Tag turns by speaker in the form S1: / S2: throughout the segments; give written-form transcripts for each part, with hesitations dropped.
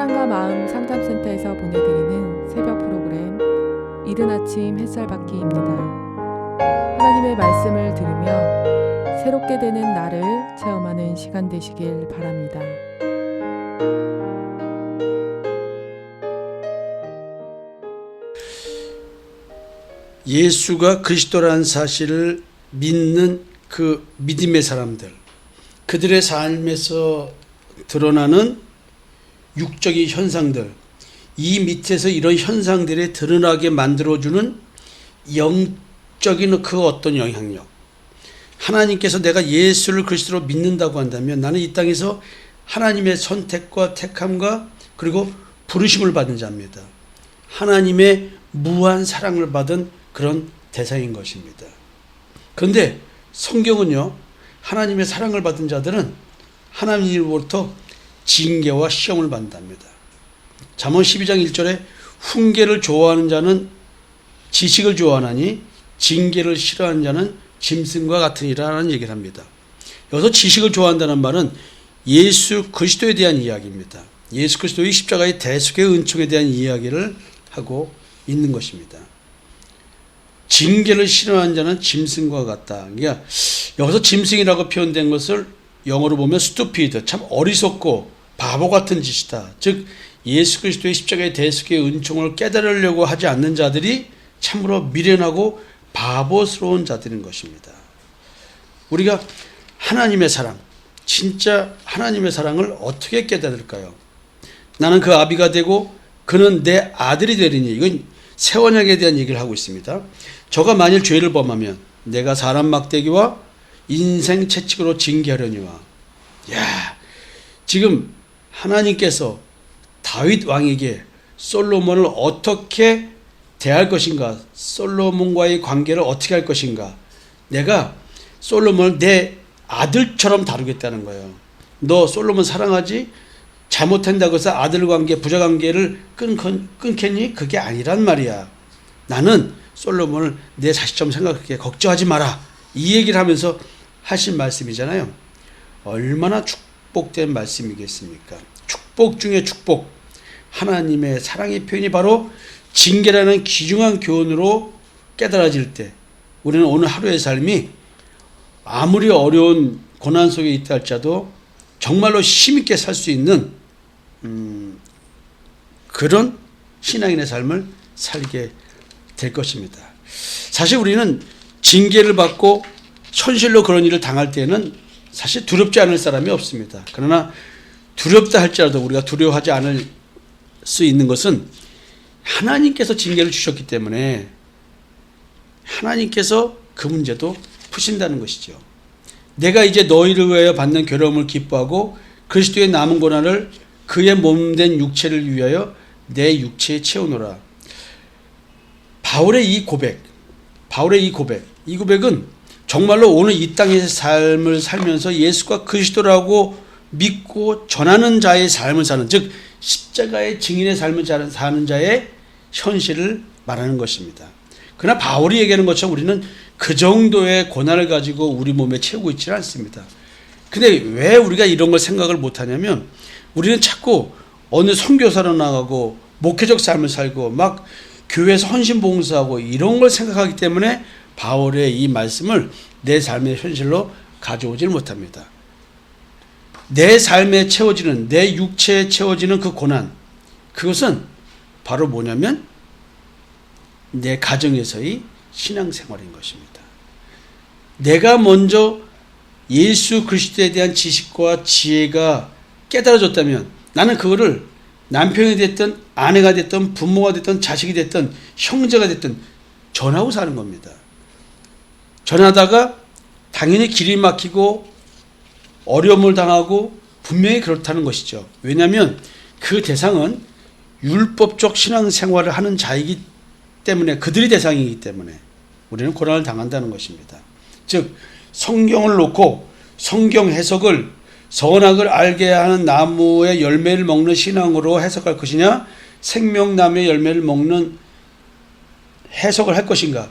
S1: 사랑과 마음 상담센터에서 보내드리는 새벽 프로그램 이른 아침 햇살받기입니다. 하나님의 말씀을 들으며 새롭게 되는 나를 체험하는 시간 되시길 바랍니다.
S2: 예수가 그리스도라는 사실을 믿는 그 믿음의 사람들, 그들의 삶에서 드러나는 육적인 현상들, 이 밑에서 이런 현상들이 드러나게 만들어주는 영적인 그 어떤 영향력. 하나님께서 내가 예수를 그리스도로 믿는다고 한다면 나는 이 땅에서 하나님의 선택과 택함과 그리고 부르심을 받은 자입니다. 하나님의 무한 사랑을 받은 그런 대상인 것입니다. 그런데 성경은요, 하나님의 사랑을 받은 자들은 하나님으로부터 징계와 시험을 받는답니다. 잠언 12장 1절에 훈계를 좋아하는 자는 지식을 좋아하나니 징계를 싫어하는 자는 짐승과 같으니라는 얘기를 합니다. 여기서 지식을 좋아한다는 말은 예수 그리스도에 대한 이야기입니다. 예수 그리스도의 십자가의 대속의 은총에 대한 이야기를 하고 있는 것입니다. 징계를 싫어하는 자는 짐승과 같다. 그러니까 여기서 짐승이라고 표현된 것을 영어로 보면 stupid, 참 어리석고 바보 같은 짓이다. 즉 예수 그리스도의 십자가의 대속의 은총을 깨달으려고 하지 않는 자들이 참으로 미련하고 바보스러운 자들인 것입니다. 우리가 하나님의 사랑, 진짜 하나님의 사랑을 어떻게 깨달을까요? 나는 그 아비가 되고 그는 내 아들이 되리니, 이건 새 언약에 대한 얘기를 하고 있습니다. 저가 만일 죄를 범하면 내가 사람 막대기와 인생 채찍으로 징계하려니와. 야, 지금 하나님께서 다윗 왕에게 솔로몬을 어떻게 대할 것인가, 솔로몬과의 관계를 어떻게 할 것인가, 내가 솔로몬을 내 아들처럼 다루겠다는 거예요. 너 솔로몬 사랑하지? 잘못한다고 해서 아들 관계, 부자 관계를 끊겠니? 그게 아니란 말이야. 나는 솔로몬을 내 자식처럼 생각할게. 걱정하지 마라. 이 얘기를 하면서 하신 말씀이잖아요. 얼마나 축복된 말씀이겠습니까? 축복 중에 축복. 하나님의 사랑의 표현이 바로 징계라는 귀중한 교훈으로 깨달아질 때 우리는 오늘 하루의 삶이 아무리 어려운 고난 속에 있다 할지라도 정말로 힘있게 살 수 있는 그런 신앙인의 삶을 살게 될 것입니다. 사실 우리는 징계를 받고 현실로 그런 일을 당할 때는 사실 두렵지 않을 사람이 없습니다. 그러나 두렵다 할지라도 우리가 두려워하지 않을 수 있는 것은 하나님께서 징계를 주셨기 때문에 하나님께서 그 문제도 푸신다는 것이죠. 내가 이제 너희를 위하여 받는 괴로움을 기뻐하고 그리스도의 남은 고난을 그의 몸된 육체를 위하여 내 육체에 채우노라. 바울의 이 고백은 정말로 오늘 이 땅의 삶을 살면서 예수가 그리스도라고 믿고 전하는 자의 삶을 사는, 즉 십자가의 증인의 삶을 사는 자의 현실을 말하는 것입니다. 그러나 바울이 얘기하는 것처럼 우리는 그 정도의 고난을 가지고 우리 몸에 채우고 있지는 않습니다. 근데 왜 우리가 이런 걸 생각을 못하냐면 우리는 자꾸 어느 선교사로 나가고 목회적 삶을 살고 막 교회에서 헌신봉사하고 이런 걸 생각하기 때문에 바울의 이 말씀을 내 삶의 현실로 가져오질 못합니다. 내 삶에 채워지는, 내 육체에 채워지는 그 고난, 그것은 바로 뭐냐면 내 가정에서의 신앙생활인 것입니다. 내가 먼저 예수 그리스도에 대한 지식과 지혜가 깨달아졌다면 나는 그거를 남편이 됐든 아내가 됐든 부모가 됐든 자식이 됐든 형제가 됐든 전하고 사는 겁니다. 전하다가 당연히 길이 막히고 어려움을 당하고 분명히 그렇다는 것이죠. 왜냐하면 그 대상은 율법적 신앙생활을 하는 자이기 때문에, 그들이 대상이기 때문에 우리는 고난을 당한다는 것입니다. 즉 성경을 놓고 성경 해석을 선악을 알게 하는 나무의 열매를 먹는 신앙으로 해석할 것이냐, 생명나무의 열매를 먹는 해석을 할 것인가,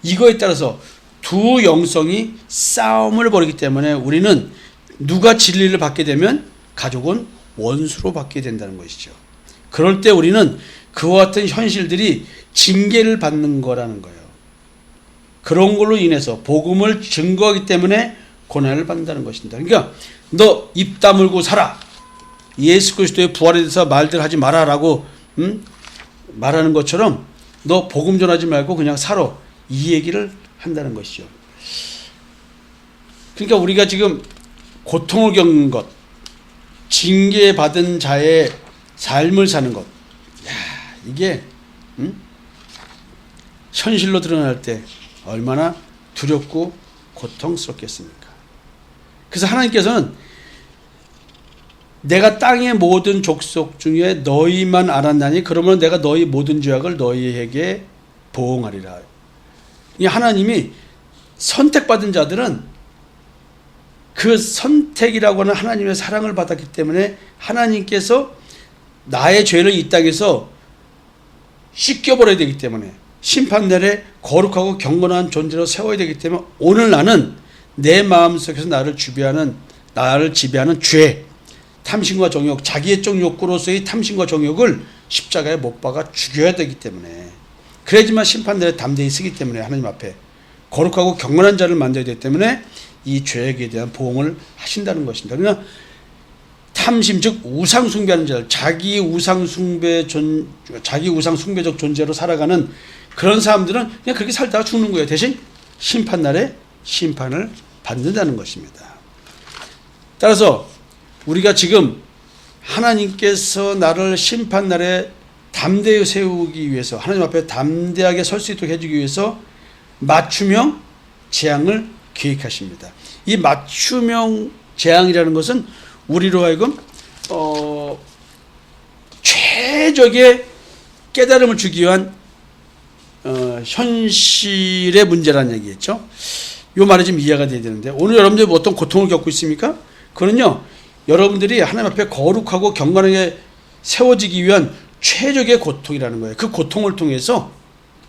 S2: 이거에 따라서 두 영성이 싸움을 벌이기 때문에 우리는 누가 진리를 받게 되면 가족은 원수로 받게 된다는 것이죠. 그럴 때 우리는 그와 같은 현실들이 징계를 받는 거라는 거예요. 그런 걸로 인해서 복음을 증거하기 때문에 고난을 받는다는 것입니다. 그러니까 너 입 다물고 살아. 예수 그리스도의 부활에 대해서 말들 하지 마라라고 말하는 것처럼 너 복음 전하지 말고 그냥 살아. 이 얘기를 한다는 것이죠. 그러니까 우리가 지금 고통을 겪는 것, 징계받은 자의 삶을 사는 것, 야, 이게 현실로 드러날 때 얼마나 두렵고 고통스럽겠습니까? 그래서 하나님께서는 내가 땅의 모든 족속 중에 너희만 알았나니 그러면 내가 너희 모든 죄악을 너희에게 보응하리라. 이 하나님이 선택받은 자들은 그 선택이라고 하는 하나님의 사랑을 받았기 때문에 하나님께서 나의 죄를 이 땅에서 씻겨버려야 되기 때문에 심판날에 거룩하고 경건한 존재로 세워야 되기 때문에 오늘 나는 내 마음속에서 나를 지배하는 죄, 탐심과 정욕, 자기의 쪽 욕구로서의 탐심과 정욕을 십자가에 못 박아 죽여야 되기 때문에 그래야지만 심판날에 담대히 서기 때문에 하나님 앞에 거룩하고 경건한 자를 만들어야 되기 때문에 이 죄악에 대한 보응을 하신다는 것입니다. 그러나 탐심, 즉 우상 숭배하는 자들, 자기 우상 숭배적 존재로 살아가는 그런 사람들은 그냥 그렇게 살다가 죽는 거예요. 대신 심판날에 심판을 받는다는 것입니다. 따라서 우리가 지금 하나님께서 나를 심판날에 담대히 세우기 위해서 하나님 앞에 담대하게 설 수 있도록 해주기 위해서 맞춤형 재앙을 계획하십니다. 이 맞춤형 재앙이라는 것은 우리로 하여금 최적의 깨달음을 주기 위한 현실의 문제라는 얘기겠죠. 이 말이 좀 이해가 돼야 되는데 오늘 여러분들이 어떤 고통을 겪고 있습니까? 그거는요, 여러분들이 하나님 앞에 거룩하고 경건하게 세워지기 위한 최적의 고통이라는 거예요. 그 고통을 통해서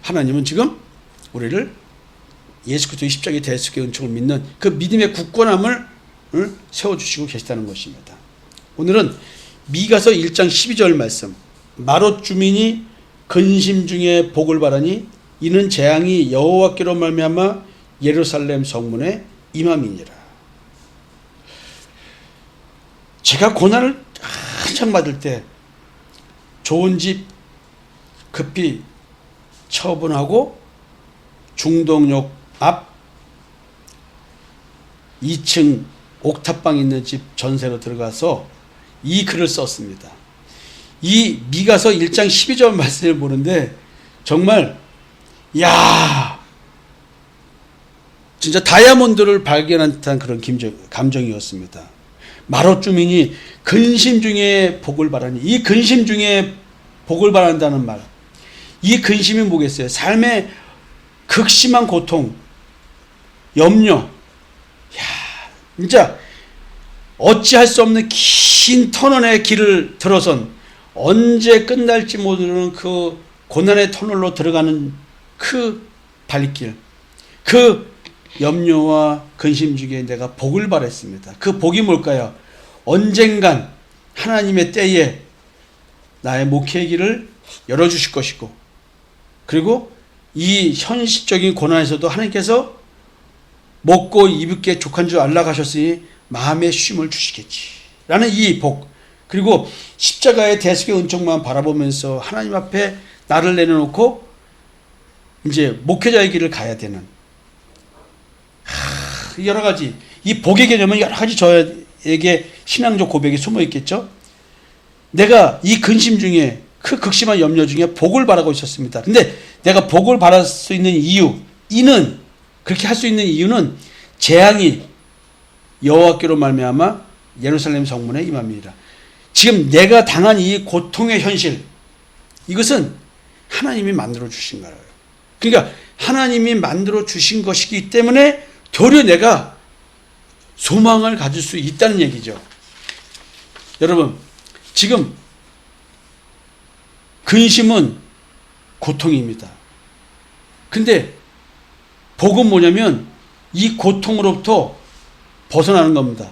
S2: 하나님은 지금 우리를 예수 그리스도의 십자가의 대속의 은총을 믿는 그 믿음의 굳건함을 세워주시고 계시다는 것입니다. 오늘은 미가서 1장 12절 말씀, 마롯 주민이 근심 중에 복을 바라니 이는 재앙이 여호와께로 말미암아 예루살렘 성문에 임함이니라. 제가 고난을 한창 받을 때 좋은 집 급히 처분하고 중동역 앞 2층 옥탑방 있는 집 전세로 들어가서 이 글을 썼습니다. 이 미가서 1장 12절 말씀을 보는데 정말 진짜 다이아몬드를 발견한 듯한 그런 감정이었습니다. 마롯 주민이 근심 중에 복을 바라니, 이 근심 중에 복을 바란다는 말, 이 근심이 뭐겠어요? 삶의 극심한 고통, 염려, 진짜 어찌할 수 없는 긴 터널의 길을 들어선 언제 끝날지 모르는 그 고난의 터널로 들어가는 그 발길, 그 염려와 근심 중에 내가 복을 바랬습니다. 그 복이 뭘까요? 언젠간 하나님의 때에 나의 목회의 길을 열어주실 것이고, 그리고 이 현실적인 고난에서도 하나님께서 먹고 입을 게 족한 줄 알라 가셨으니 마음의 쉼을 주시겠지 라는 이 복, 그리고 십자가의 대속의 은총만 바라보면서 하나님 앞에 나를 내려놓고 이제 목회자의 길을 가야 되는 여러 가지, 이 복의 개념은 여러 가지 저에게 신앙적 고백이 숨어 있겠죠. 내가 이 근심 중에, 그 극심한 염려 중에 복을 바라고 있었습니다. 근데 내가 복을 바랄 수 있는 이는 그렇게 할 수 있는 이유는 재앙이 여호와께로 말미암아 예루살렘 성문에 임함이니라. 지금 내가 당한 이 고통의 현실, 이것은 하나님이 만들어 주신 거예요. 그러니까 하나님이 만들어 주신 것이기 때문에 도리어 내가 소망을 가질 수 있다는 얘기죠. 여러분, 지금 근심은 고통입니다. 근데 복은 뭐냐면 이 고통으로부터 벗어나는 겁니다.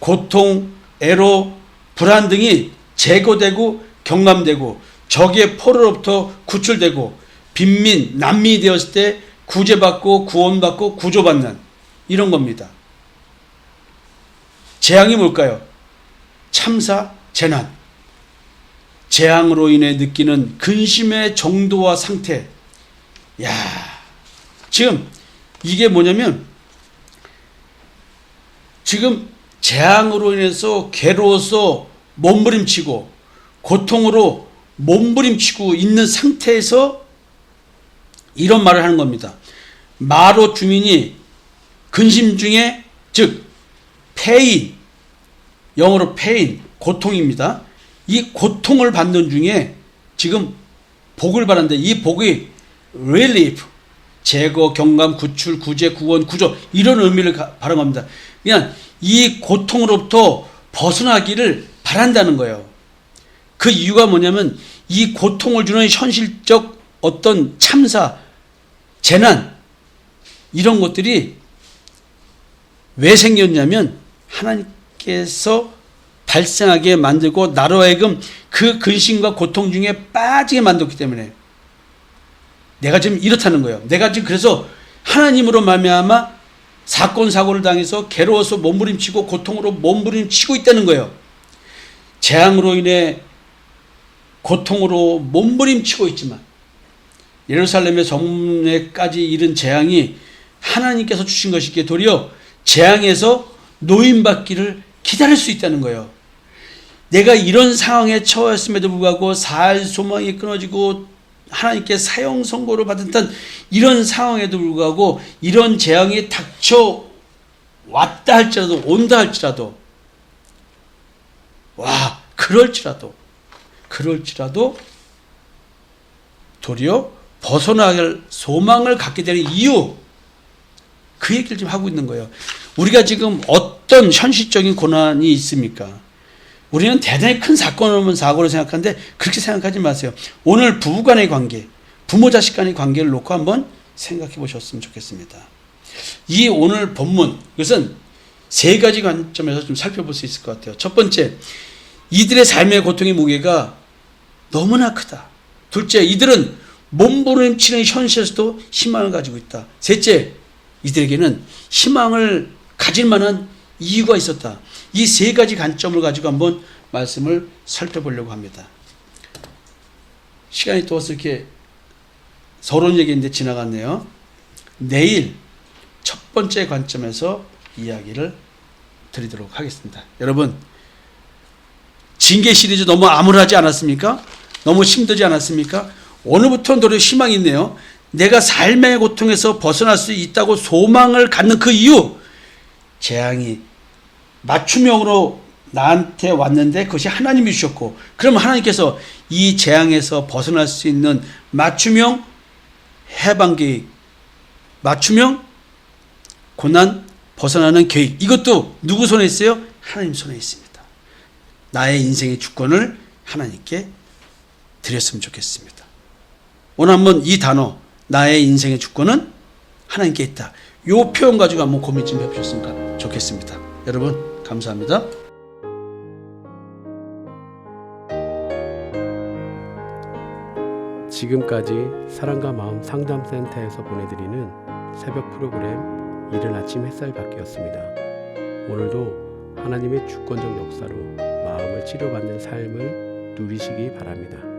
S2: 고통, 애로, 불안 등이 제거되고 경감되고 적의 포로로부터 구출되고 빈민, 난민이 되었을 때 구제받고 구원받고 구조받는 이런 겁니다. 재앙이 뭘까요? 참사, 재난. 재앙으로 인해 느끼는 근심의 정도와 상태. 야, 지금 이게 뭐냐면 지금 재앙으로 인해서 괴로워서 몸부림치고 고통으로 몸부림치고 있는 상태에서 이런 말을 하는 겁니다. 마로 주민이 근심 중에 즉 페인, 영어로 페인, 고통입니다. 이 고통을 받는 중에 지금 복을 받는데 이 복이 relief, 제거, 경감, 구출, 구제, 구원, 구조 이런 의미를 바른 겁니다. 그냥 이 고통으로부터 벗어나기를 바란다는 거예요. 그 이유가 뭐냐면 이 고통을 주는 현실적 어떤 참사, 재난 이런 것들이 왜 생겼냐면 하나님께서 발생하게 만들고 나로 하여금 그 근심과 고통 중에 빠지게 만들었기 때문에 내가 지금 이렇다는 거예요. 내가 지금 그래서 하나님으로 말미암아 사건 사고를 당해서 괴로워서 몸부림치고 고통으로 몸부림치고 있다는 거예요. 재앙으로 인해 고통으로 몸부림치고 있지만 예루살렘의 성문에까지 이른 재앙이 하나님께서 주신 것이기에 도리어 재앙에서 노임받기를 기다릴 수 있다는 거예요. 내가 이런 상황에 처했음에도 불구하고 살 소망이 끊어지고 하나님께 사형 선고를 받은 듯한 이런 상황에도 불구하고 이런 재앙이 닥쳐 왔다 할지라도 온다 할지라도 와 그럴지라도 도리어 벗어나갈 소망을 갖게 되는 이유 그 얘기를 지금 하고 있는 거예요. 우리가 지금 어떤 현실적인 고난이 있습니까? 우리는 대단히 큰 사건을 오면 사고를 생각하는데 그렇게 생각하지 마세요. 오늘 부부간의 관계, 부모 자식 간의 관계를 놓고 한번 생각해 보셨으면 좋겠습니다. 이 오늘 본문 이것은 세 가지 관점에서 좀 살펴볼 수 있을 것 같아요. 첫 번째, 이들의 삶의 고통의 무게가 너무나 크다. 둘째, 이들은 몸부림치는 현실에서도 희망을 가지고 있다. 셋째, 이들에게는 희망을 가질 만한 이유가 있었다. 이 세 가지 관점을 가지고 한번 말씀을 살펴보려고 합니다. 시간이 또 이렇게 서론 얘기인데 지나갔네요. 내일 첫 번째 관점에서 이야기를 드리도록 하겠습니다. 여러분, 징계 시리즈 너무 암울하지 않았습니까? 너무 힘들지 않았습니까? 오늘부터는 도리어 희망이 있네요. 내가 삶의 고통에서 벗어날 수 있다고 소망을 갖는 그 이유, 재앙이 맞춤형으로 나한테 왔는데 그것이 하나님이 주셨고, 그럼 하나님께서 이 재앙에서 벗어날 수 있는 맞춤형 해방 계획, 맞춤형 고난 벗어나는 계획, 이것도 누구 손에 있어요? 하나님 손에 있습니다. 나의 인생의 주권을 하나님께 드렸으면 좋겠습니다. 오늘 한번 이 단어, 나의 인생의 주권은 하나님께 있다, 이 표현 가지고 한번 고민 좀 해보셨으면 좋겠습니다. 여러분 감사합니다.
S3: 지금까지 사랑과 마음 상담센터에서 보내드리는 새벽 프로그램 이른 아침 햇살 받기였습니다. 오늘도 하나님의 주권적 역사로 마음을 치료받는 삶을 누리시기 바랍니다.